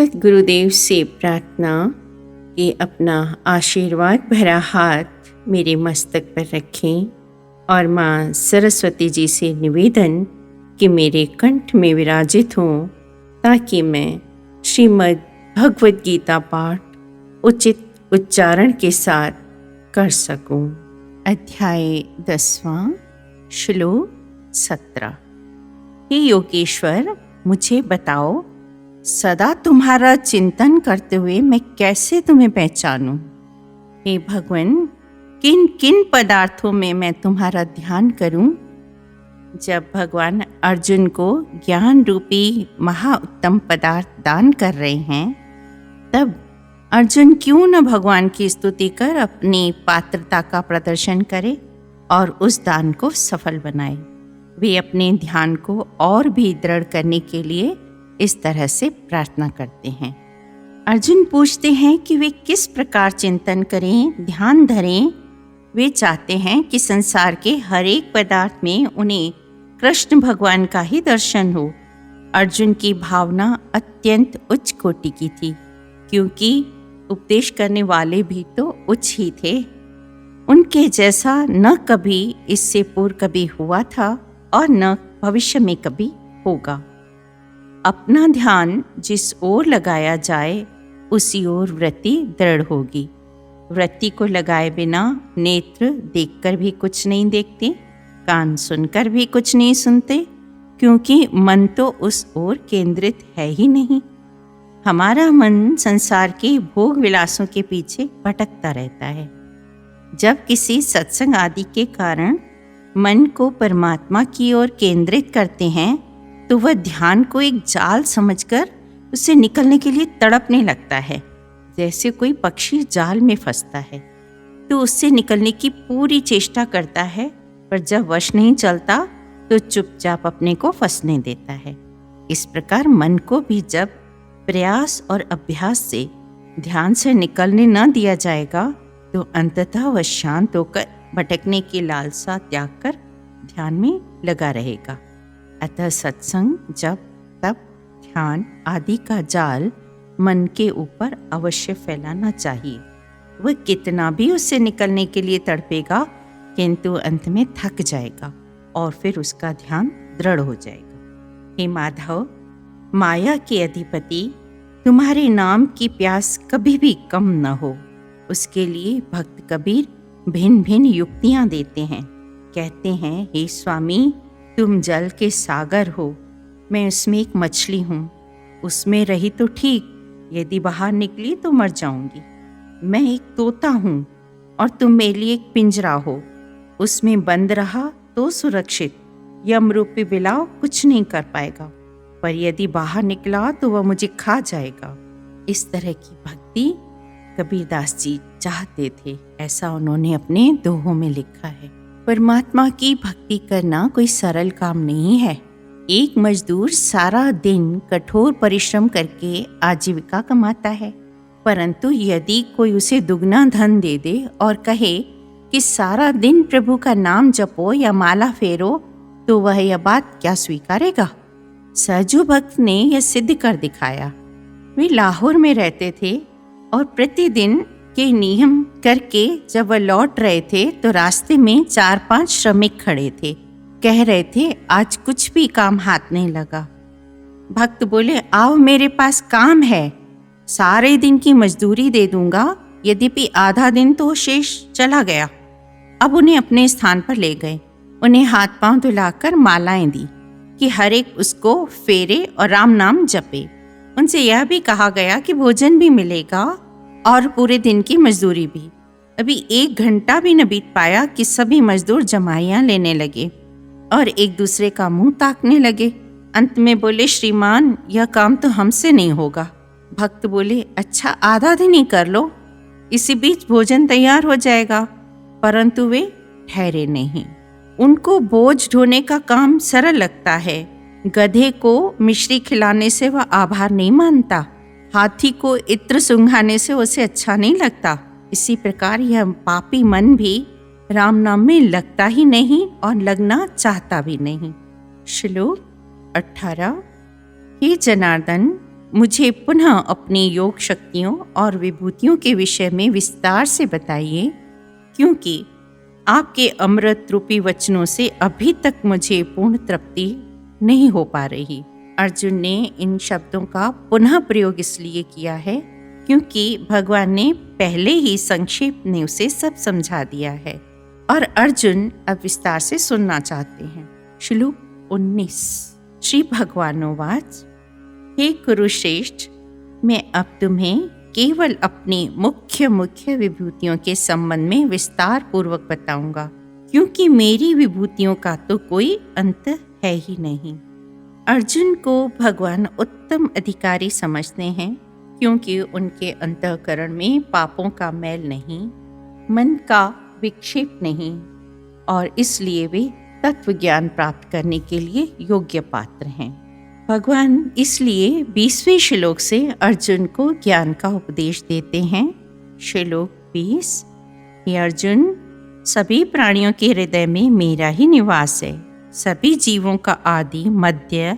सद्गुरुदेव से प्रार्थना कि अपना आशीर्वाद भरा हाथ मेरे मस्तक पर रखें और माँ सरस्वती जी से निवेदन कि मेरे कंठ में विराजित हों ताकि मैं श्रीमद् भगवद गीता पाठ उचित उच्चारण के साथ कर सकूं। अध्याय 10वां, श्लोक 17। हे योगेश्वर, मुझे बताओ, सदा तुम्हारा चिंतन करते हुए मैं कैसे तुम्हें पहचानूं? हे भगवान, किन किन पदार्थों में मैं तुम्हारा ध्यान करूं? जब भगवान अर्जुन को ज्ञान रूपी महाउत्तम पदार्थ दान कर रहे हैं, तब अर्जुन क्यों न भगवान की स्तुति कर अपनी पात्रता का प्रदर्शन करे और उस दान को सफल बनाए। वे अपने ध्यान को और भी दृढ़ करने के लिए इस तरह से प्रार्थना करते हैं। अर्जुन पूछते हैं कि वे किस प्रकार चिंतन करें, ध्यान धरें। वे चाहते हैं कि संसार के हर एक पदार्थ में उन्हें कृष्ण भगवान का ही दर्शन हो। अर्जुन की भावना अत्यंत उच्च कोटि की थी, क्योंकि उपदेश करने वाले भी तो उच्च ही थे। उनके जैसा न कभी इससे पूर्व कभी हुआ था और न भविष्य में कभी होगा। अपना ध्यान जिस ओर लगाया जाए उसी ओर वृत्ति दृढ़ होगी। वृत्ति को लगाए बिना नेत्र देखकर भी कुछ नहीं देखते, कान सुनकर भी कुछ नहीं सुनते, क्योंकि मन तो उस ओर केंद्रित है ही नहीं। हमारा मन संसार के भोग विलासों के पीछे भटकता रहता है। जब किसी सत्संग आदि के कारण मन को परमात्मा की ओर केंद्रित करते हैं तो वह ध्यान को एक जाल समझकर उससे निकलने के लिए तड़पने लगता है। जैसे कोई पक्षी जाल में फंसता है तो उससे निकलने की पूरी चेष्टा करता है, पर जब वश नहीं चलता तो चुपचाप अपने को फंसने देता है। इस प्रकार मन को भी जब प्रयास और अभ्यास से ध्यान से निकलने न दिया जाएगा तो अंततः वह शांत होकर भटकने की लालसा त्याग कर ध्यान में लगा रहेगा। अतः सत्संग, जप, तप, ध्यान आदि का जाल मन के ऊपर अवश्य फैलाना चाहिए। वह कितना भी उससे निकलने के लिए तड़पेगा, किंतु अंत में थक जाएगा और फिर उसका ध्यान दृढ़ हो जाएगा। हे माधव, माया के अधिपति, तुम्हारे नाम की प्यास कभी भी कम न हो, उसके लिए भक्त कबीर भिन्न भिन्न युक्तियां देते हैं। कहते हैं, हे स्वामी, तुम जल के सागर हो, मैं उसमें एक मछली हूँ। उसमें रही तो ठीक, यदि बाहर निकली तो मर जाऊंगी। मैं एक तोता हूँ और तुम मेरे लिए एक पिंजरा हो, उसमें बंद रहा तो सुरक्षित, यमरूपी बिलाव कुछ नहीं कर पाएगा, पर यदि बाहर निकला तो वह मुझे खा जाएगा। इस तरह की भक्ति कबीरदास जी चाहते थे, ऐसा उन्होंने अपने दोहों में लिखा है। परमात्मा की भक्ति करना कोई सरल काम नहीं है। एक मजदूर सारा दिन कठोर परिश्रम करके आजीविका कमाता है, परंतु यदि कोई उसे दुगना धन दे दे और कहे कि सारा दिन प्रभु का नाम जपो या माला फेरो, तो वह यह बात क्या स्वीकारेगा? सहजू भक्त ने यह सिद्ध कर दिखाया। वे लाहौर में रहते थे और प्रतिदिन के नियम करके जब वह लौट रहे थे तो रास्ते में 4-5 श्रमिक खड़े थे। कह रहे थे, आज कुछ भी काम हाथ नहीं लगा। भक्त बोले, आओ मेरे पास काम है, सारे दिन की मजदूरी दे दूंगा, यद्यपि आधा दिन तो शेष चला गया। अब उन्हें अपने स्थान पर ले गए। उन्हें हाथ पांव धुलाकर मालाएं दी कि हर एक उसको फेरे और राम नाम जपे। उनसे यह भी कहा गया कि भोजन भी मिलेगा और पूरे दिन की मजदूरी भी। अभी 1 घंटा भी न बीत पाया कि सभी मजदूर जमाइयाँ लेने लगे और एक दूसरे का मुंह ताकने लगे। अंत में बोले, श्रीमान, यह काम तो हमसे नहीं होगा। भक्त बोले, अच्छा, आधा दिन ही कर लो, इसी बीच भोजन तैयार हो जाएगा। परंतु वे ठहरे नहीं। उनको बोझ ढोने का काम सरल लगता है। गधे को मिश्री खिलाने से वह आभार नहीं मानता, हाथी को इत्र सुंघाने से उसे अच्छा नहीं लगता। इसी प्रकार यह पापी मन भी राम नाम में लगता ही नहीं और लगना चाहता भी नहीं। श्लोक 18। हे जनार्दन, मुझे पुनः अपनी योग शक्तियों और विभूतियों के विषय में विस्तार से बताइए, क्योंकि आपके अमृत रूपी वचनों से अभी तक मुझे पूर्ण तृप्ति नहीं हो पा रही। अर्जुन ने इन शब्दों का पुनः प्रयोग इसलिए किया है क्योंकि भगवान ने पहले ही संक्षेप में उसे सब समझा दिया है और अर्जुन अब विस्तार से सुनना चाहते हैं। श्लोक 19। श्री भगवानोवाच, हे कुरुश्रेष्ठ, मैं अब तुम्हें केवल अपनी मुख्य विभूतियों के संबंध में विस्तार पूर्वक बताऊंगा, क्योंकि मेरी विभूतियों का तो कोई अंत है ही नहीं। अर्जुन को भगवान उत्तम अधिकारी समझते हैं, क्योंकि उनके अंतःकरण में पापों का मैल नहीं, मन का विक्षेप नहीं, और इसलिए वे तत्व ज्ञान प्राप्त करने के लिए योग्य पात्र हैं। भगवान इसलिए 20वें श्लोक से अर्जुन को ज्ञान का उपदेश देते हैं। श्लोक 20। हे अर्जुन, सभी प्राणियों के हृदय में मेरा ही निवास है। सभी जीवों का आदि मध्य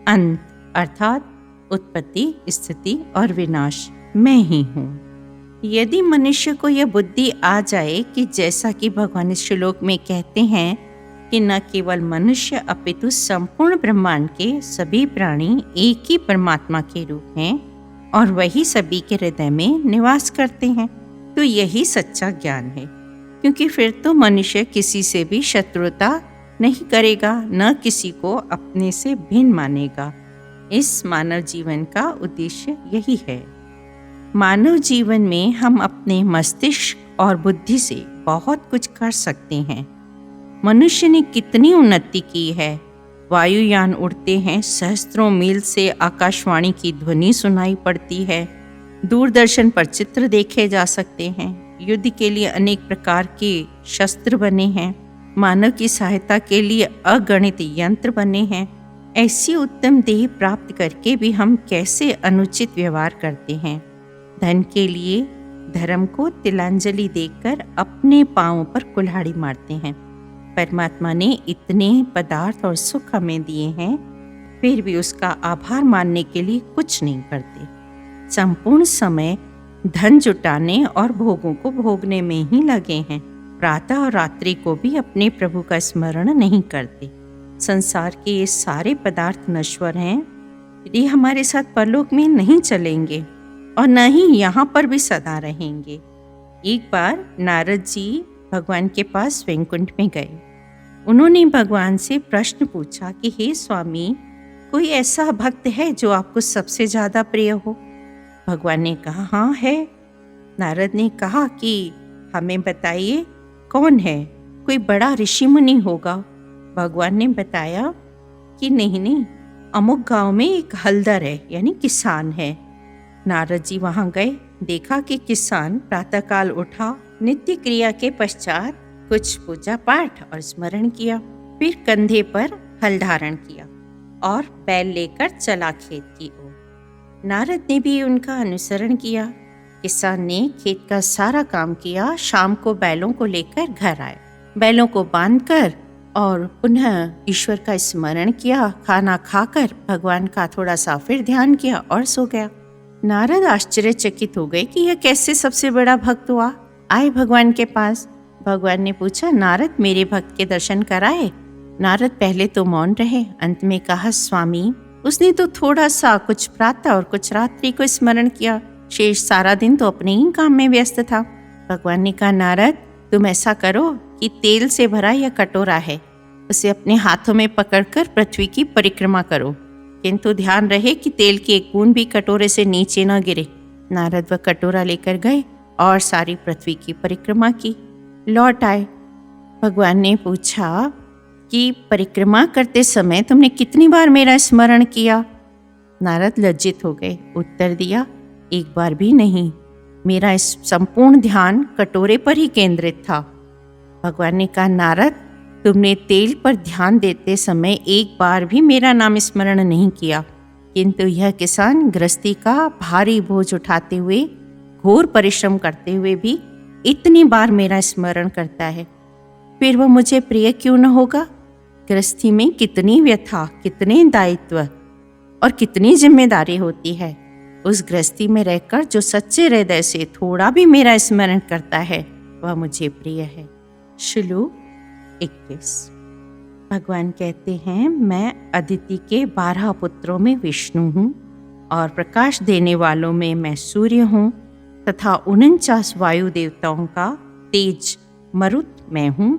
अंत अर्थात उत्पत्ति, स्थिति और विनाश मैं ही हूँ। यदि मनुष्य को यह बुद्धि आ जाए कि जैसा कि भगवान इस श्लोक में कहते हैं कि न केवल मनुष्य अपितु संपूर्ण ब्रह्मांड के सभी प्राणी एक ही परमात्मा के रूप हैं और वही सभी के हृदय में निवास करते हैं, तो यही सच्चा ज्ञान है। क्योंकि फिर तो मनुष्य किसी से भी शत्रुता नहीं करेगा, न किसी को अपने से भिन्न मानेगा। इस मानव जीवन का उद्देश्य यही है। मानव जीवन में हम अपने मस्तिष्क और बुद्धि से बहुत कुछ कर सकते हैं। मनुष्य ने कितनी उन्नति की है। वायुयान उड़ते हैं, सहस्त्रों मील से आकाशवाणी की ध्वनि सुनाई पड़ती है, दूरदर्शन पर चित्र देखे जा सकते हैं, युद्ध के लिए अनेक प्रकार के शस्त्र बने हैं, मानव की सहायता के लिए अगणित यंत्र बने हैं। ऐसी उत्तम देह प्राप्त करके भी हम कैसे अनुचित व्यवहार करते हैं। धन के लिए धर्म को तिलांजलि देकर अपने पांवों पर कुल्हाड़ी मारते हैं। परमात्मा ने इतने पदार्थ और सुख हमें दिए हैं, फिर भी उसका आभार मानने के लिए कुछ नहीं करते। संपूर्ण समय धन जुटाने और भोगों को भोगने में ही लगे हैं। प्रातः और रात्रि को भी अपने प्रभु का स्मरण नहीं करते। संसार के ये सारे पदार्थ नश्वर हैं, ये हमारे साथ परलोक में नहीं चलेंगे और न ही यहाँ पर भी सदा रहेंगे। एक बार नारद जी भगवान के पास वैकुंठ में गए। उन्होंने भगवान से प्रश्न पूछा कि हे स्वामी, कोई ऐसा भक्त है जो आपको सबसे ज्यादा प्रिय हो? भगवान ने कहा, हाँ है। नारद ने कहा कि हमें बताइए कौन है, कोई बड़ा ऋषि मुनि होगा। भगवान ने बताया कि नहीं, अमुक गांव में एक हलदर है, यानी किसान है। नारद जी वहां गए, देखा कि किसान प्रातःकाल उठा, नित्य क्रिया के पश्चात कुछ पूजा पाठ और स्मरण किया, फिर कंधे पर हल धारण किया और बैल लेकर चला खेत की ओर। नारद ने भी उनका अनुसरण किया। किसान ने खेत का सारा काम किया, शाम को बैलों को लेकर घर आए, बैलों को बांधकर और पुनः ईश्वर का स्मरण किया। खाना खाकर भगवान का थोड़ा सा फिर ध्यान किया और सो गया। नारद आश्चर्यचकित हो गए कि यह कैसे सबसे बड़ा भक्त हुआ। आए भगवान के पास। भगवान ने पूछा, नारद मेरे भक्त के दर्शन कराए? नारद पहले तो मौन रहे, अंत में कहा, स्वामी उसने तो थोड़ा सा कुछ प्रातः और कुछ रात्रि को स्मरण किया, शेष सारा दिन तो अपने ही काम में व्यस्त था। भगवान ने कहा, नारद तुम ऐसा करो कि तेल से भरा यह कटोरा है, उसे अपने हाथों में पकड़कर पृथ्वी की परिक्रमा करो, किंतु ध्यान रहे कि तेल की एक बूंद भी कटोरे से नीचे न गिरे। नारद वह कटोरा लेकर गए और सारी पृथ्वी की परिक्रमा की, लौट आए। भगवान ने पूछा कि परिक्रमा करते समय तुमने कितनी बार मेरा स्मरण किया? नारद लज्जित हो गए, उत्तर दिया, एक बार भी नहीं, मेरा इस संपूर्ण ध्यान कटोरे पर ही केंद्रित था। भगवान ने कहा, नारद तुमने तेल पर ध्यान देते समय एक बार भी मेरा नाम स्मरण नहीं किया, किंतु यह किसान गृहस्थी का भारी बोझ उठाते हुए, घोर परिश्रम करते हुए भी इतनी बार मेरा स्मरण करता है, फिर वह मुझे प्रिय क्यों न होगा? गृहस्थी में कितनी व्यथा, कितने दायित्व, और कितनी जिम्मेदारी होती है। उस गृहस्थी में रहकर जो सच्चे हृदय से थोड़ा भी मेरा स्मरण करता है वह मुझे प्रिय है। श्लोक 21। भगवान कहते हैं, मैं अदिति के 12 पुत्रों में विष्णु हूँ और प्रकाश देने वालों में मैं सूर्य हूँ तथा 49 वायु देवताओं का तेज मरुत मैं हूँ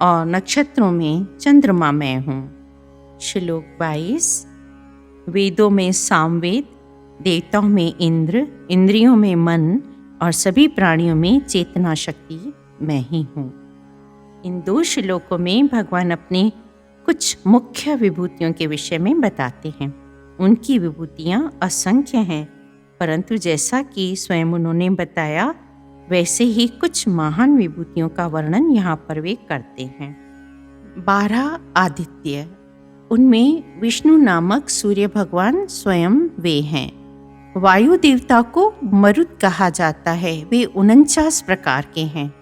और नक्षत्रों में चंद्रमा मैं हूँ। श्लोक 22। वेदों में सामवेद, देवताओं में इंद्र, इंद्रियों में मन और सभी प्राणियों में चेतना शक्ति मैं ही हूँ। इन 2 श्लोकों में भगवान अपने कुछ मुख्य विभूतियों के विषय में बताते हैं। उनकी विभूतियाँ असंख्य हैं, परंतु जैसा कि स्वयं उन्होंने बताया वैसे ही कुछ महान विभूतियों का वर्णन यहाँ पर वे करते हैं। 12 आदित्य, उनमें विष्णु नामक सूर्य भगवान स्वयं वे हैं। वायु देवता को मरुत कहा जाता है। वे 49 प्रकार के हैं,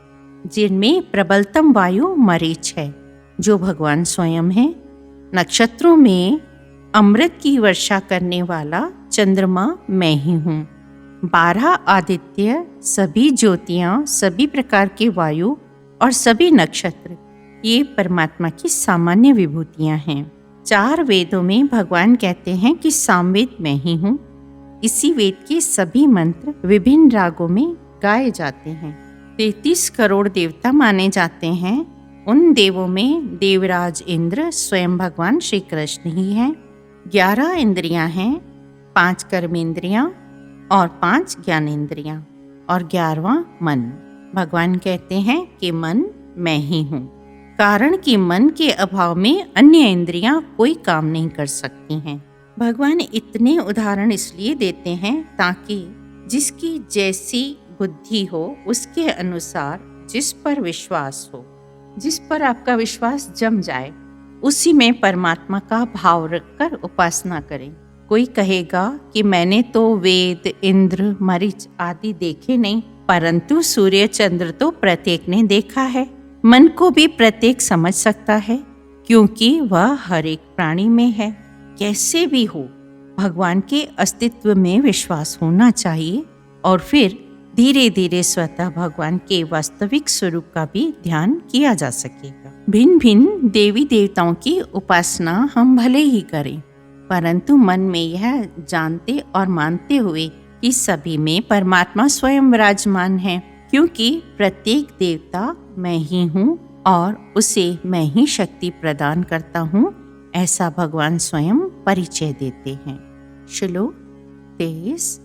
जिनमें प्रबलतम वायु मरीच है जो भगवान स्वयं है। नक्षत्रों में अमृत की वर्षा करने वाला चंद्रमा मैं ही हूँ। 12 आदित्य, सभी ज्योतियाँ, सभी प्रकार के वायु और सभी नक्षत्र, ये परमात्मा की सामान्य विभूतियाँ हैं। 4 वेदों में भगवान कहते हैं कि सामवेद मैं ही हूँ। इसी वेद के सभी मंत्र विभिन्न रागों में गाए जाते हैं। 33 करोड़ देवता माने जाते हैं। उन देवों में देवराज इंद्र स्वयं भगवान श्री कृष्ण ही हैं। 11 इंद्रियां हैं, 5 कर्मेंद्रियां और 5 ज्ञानेंद्रियां और 11वां मन। भगवान कहते हैं कि मन मैं ही हूँ, कारण कि मन के अभाव में अन्य इंद्रियां कोई काम नहीं कर सकती हैं। भगवान इतने उदाहरण इसलिए देते हैं ताकि जिसकी जैसी बुद्धि हो उसके अनुसार जिस पर विश्वास हो, जिस पर आपका विश्वास जम जाए, उसी में परमात्मा का भाव रखकर उपासना करें। कोई कहेगा कि मैंने तो वेद, इंद्र, मरीच आदि देखे नहीं, परंतु सूर्य चंद्र तो प्रत्येक ने देखा है। मन को भी प्रत्येक समझ सकता है, क्योंकि वह हर एक प्राणी में है। कैसे भी हो, भगवान के अस्तित्व में विश्वास होना चाहिए और फिर धीरे धीरे स्वतः भगवान के वास्तविक स्वरूप का भी ध्यान किया जा सकेगा। भिन्न भिन्न देवी देवताओं की उपासना हम भले ही करें, परंतु मन में यह जानते और मानते हुए कि सभी में परमात्मा स्वयं विराजमान है, क्योंकि प्रत्येक देवता मैं ही हूँ और उसे मैं ही शक्ति प्रदान करता हूँ, ऐसा भगवान स्वयं परिचय देते हैं। श्लोक 23।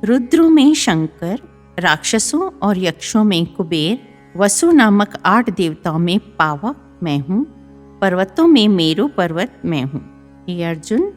रुद्रों में शंकर, राक्षसों और यक्षों में कुबेर, वसु नामक 8 देवताओं में पावक मैं हूँ, पर्वतों में मेरु पर्वत मैं हूँ। हे अर्जुन,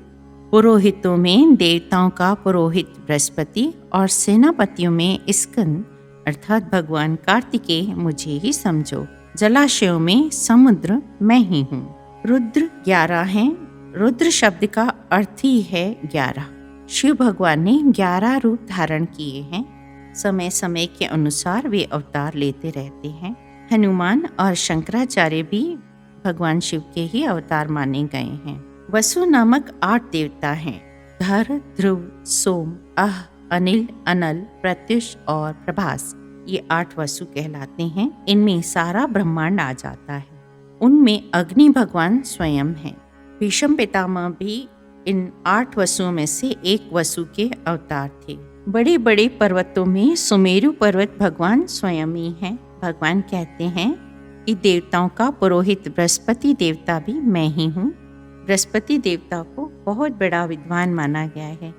पुरोहितों में देवताओं का पुरोहित बृहस्पति और सेनापतियों में स्कंद अर्थात भगवान कार्तिकेय मुझे ही समझो। जलाशयों में समुद्र मैं ही हूँ। रुद्र 11 हैं। रुद्र शब्द का अर्थ ही है 11। शिव भगवान ने 11 रूप धारण किए हैं। समय समय के अनुसार वे अवतार लेते रहते हैं। हनुमान और शंकराचार्य भी भगवान शिव के ही अवतार माने गए हैं। वसु नामक 8 देवता हैं। धर, ध्रुव, सोम, अह, अनिल, अनल, प्रत्युष और प्रभास, ये 8 वसु कहलाते हैं। इनमें सारा ब्रह्मांड आ जाता है। उनमें अग्नि भगवान स्वयं है। भीष्म पितामह भी इन 8 वसुओं में से एक वसु के अवतार थे। बड़े बड़े पर्वतों में सुमेरु पर्वत भगवान स्वयं ही हैं। भगवान कहते हैं कि देवताओं का पुरोहित बृहस्पति देवता भी मैं ही हूँ। बृहस्पति देवता को बहुत बड़ा विद्वान माना गया है,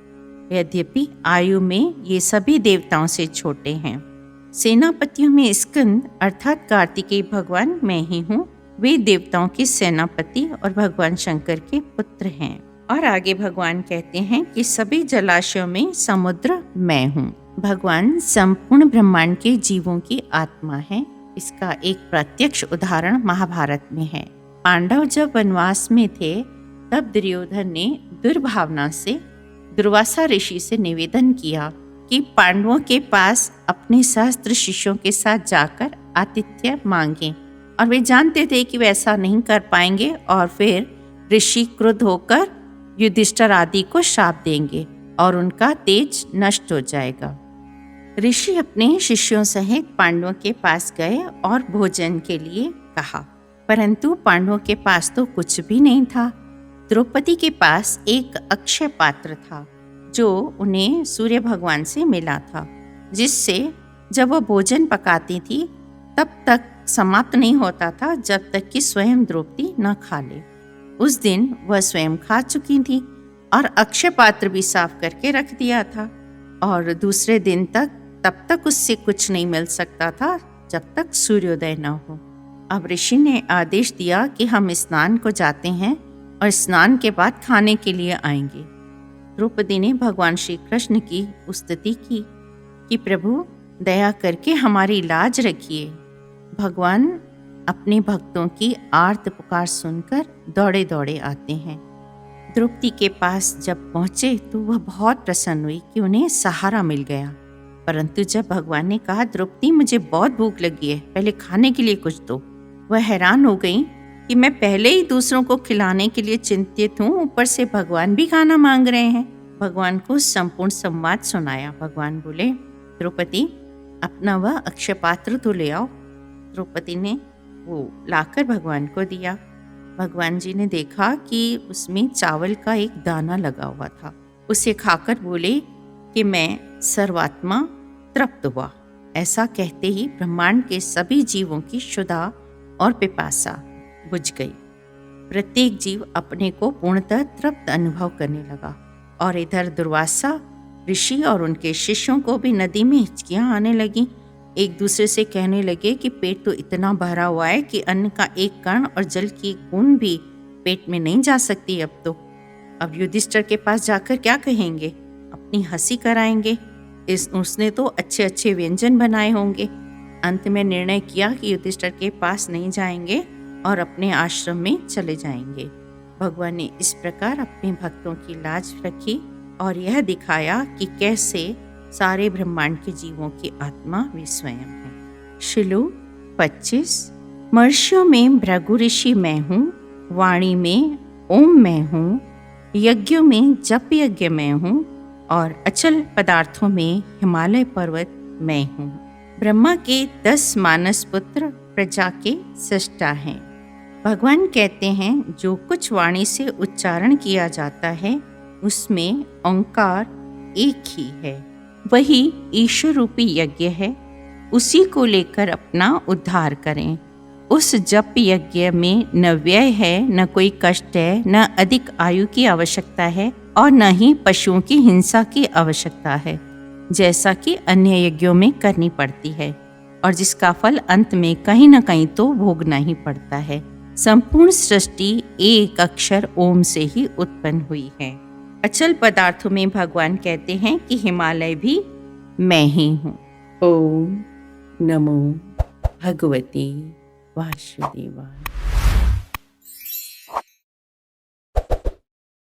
यद्यपि आयु में ये सभी देवताओं से छोटे हैं। सेनापतियों में स्कंद अर्थात कार्तिकेय भगवान मैं ही हूँ। वे देवताओं के सेनापति और भगवान शंकर के पुत्र हैं। और आगे भगवान कहते हैं कि सभी जलाशयों में समुद्र मैं हूँ। भगवान संपूर्ण ब्रह्मांड के जीवों की आत्मा है। इसका एक प्रत्यक्ष उदाहरण महाभारत में है। पांडव जब वनवास में थे तब दुर्योधन ने दुर्भावना से दुर्वासा ऋषि से निवेदन किया कि पांडवों के पास अपने सहस्त्र शिष्यों के साथ जाकर आतिथ्य मांगे, और वे जानते थे कि वे ऐसा नहीं कर पाएंगे। और फिर ऋषि क्रुद्ध होकर युधिष्ठिर आदि को शाप देंगे और उनका तेज नष्ट हो जाएगा। ऋषि अपने शिष्यों सहित पांडवों के पास गए और भोजन के लिए कहा, परंतु पांडवों के पास तो कुछ भी नहीं था। द्रौपदी के पास एक अक्षय पात्र था जो उन्हें सूर्य भगवान से मिला था, जिससे जब वह भोजन पकाती थी तब तक समाप्त नहीं होता था जब तक कि स्वयं द्रौपदी न खा ले। उस दिन वह स्वयं खा चुकी थी और अक्षय पात्र भी साफ करके रख दिया था, और दूसरे दिन तब तक उससे कुछ नहीं मिल सकता था जब तक सूर्योदय न हो। अब ऋषि ने आदेश दिया कि हम स्नान को जाते हैं और स्नान के बाद खाने के लिए आएंगे। द्रौपदी ने भगवान श्री कृष्ण की स्तुति की कि प्रभु दया करके हमारी लाज रखिए। भगवान अपने भक्तों की आर्त पुकार सुनकर दौड़े दौड़े आते हैं। द्रौपदी के पास जब पहुंचे तो वह बहुत प्रसन्न हुई कि उन्हें सहारा मिल गया, परंतु जब भगवान ने कहा द्रौपदी मुझे बहुत भूख लगी है, पहले खाने के लिए कुछ दो, वह हैरान हो गई कि मैं पहले ही दूसरों को खिलाने के लिए चिंतित हूँ, ऊपर से भगवान भी खाना मांग रहे हैं। भगवान को संपूर्ण संवाद सुनाया। भगवान बोले, द्रौपदी अपना वह अक्षय पात्र तो ले आओ। द्रौपदी ने वो लाकर भगवान को दिया। भगवान जी ने देखा कि उसमें चावल का एक दाना लगा हुआ था। उसे खाकर बोले कि मैं सर्वात्मा तृप्त हुआ। ऐसा कहते ही ब्रह्मांड के सभी जीवों की क्षुधा और पिपासा बुझ गई। प्रत्येक जीव अपने को पूर्णतः तृप्त अनुभव करने लगा, और इधर दुर्वासा ऋषि और उनके शिष्यों को भी नदी में हिचकियां आने लगी। एक दूसरे से कहने लगे कि पेट तो इतना भरा हुआ है कि अन्न का एक कण और जल की एक बूंद भी पेट में नहीं जा सकती। अब युधिष्ठिर के पास जाकर क्या कहेंगे? अपनी हंसी कराएंगे। उसने तो अच्छे अच्छे व्यंजन बनाए होंगे। अंत में निर्णय किया कि युधिष्ठिर के पास नहीं जाएंगे और अपने आश्रम में चले जाएंगे। भगवान ने इस प्रकार अपने भक्तों की लाज रखी और यह दिखाया कि कैसे सारे ब्रह्मांड के जीवों की आत्मा वे स्वयं है। श्लोक 25। महर्षियों में भृगु ऋषि मैं हूँ, वाणी में ओम मैं हूँ, यज्ञों में जप यज्ञ मैं हूँ, और अचल पदार्थों में हिमालय पर्वत मैं हूँ। ब्रह्मा के 10 मानस पुत्र प्रजा के सृष्टा हैं। भगवान कहते हैं जो कुछ वाणी से उच्चारण किया जाता है उसमें ओंकार एक ही है, वही ईश्वर रूपी यज्ञ है। उसी को लेकर अपना उद्धार करें। उस जप यज्ञ में न व्यय है, न कोई कष्ट है, न अधिक आयु की आवश्यकता है और न ही पशुओं की हिंसा की आवश्यकता है, जैसा कि अन्य यज्ञों में करनी पड़ती है, और जिसका फल अंत में कहीं न कहीं तो भोगना ही पड़ता है। संपूर्ण सृष्टि एक अक्षर ओम से ही उत्पन्न हुई है। अचल पदार्थों में भगवान कहते हैं कि हिमालय भी मैं ही हूँ। ओम नमो भगवते वासुदेवाय।